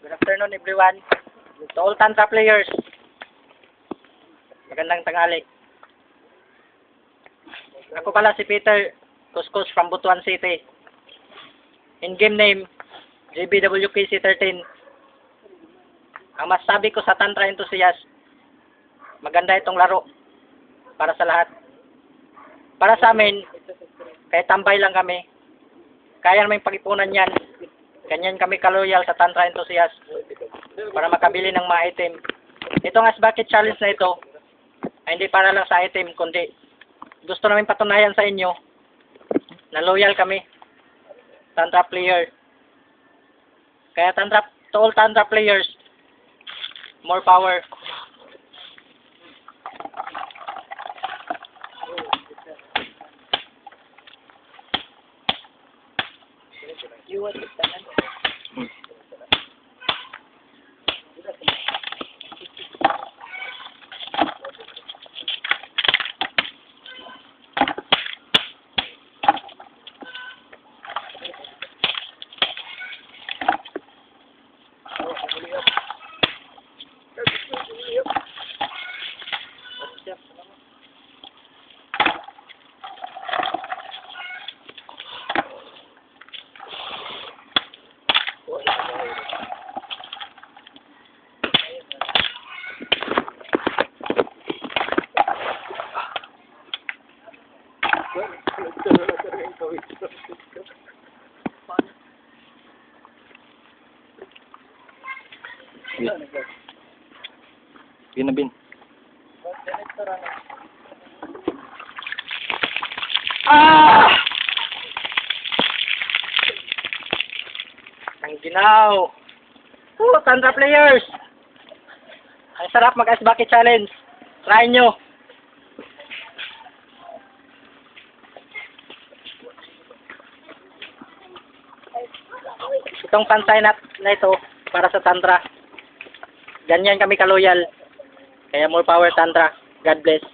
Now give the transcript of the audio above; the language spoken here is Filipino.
Good afternoon everyone. To all Tantra players. Magandang tanghali. Ako pala si Peter Kuskus from Butuan City. In-game name, JBWKC13. Ang masasabi ko sa Tantra Enthusiast, maganda itong laro para sa lahat. Para sa amin, kahit tambay lang kami, kaya namin pag-ipunan yan. Ganyan kami kaloyal sa Tantra Enthusiast para makabili ng mga item. Itong Ice Bucket Challenge na ito ay hindi para lang sa item, kundi gusto namin patunayan sa inyo na loyal kami, Tantra player. Kaya to all Tantra players, more power. You want to stand? Bin. Ah! Ang ginaw. Tantra players. Ang sarap mag-Ice Bucket Challenge. Try nyo. Itong pansay na ito para sa Tantra. Ganyan kami kaloyal. Kaya more power Tantra. God bless.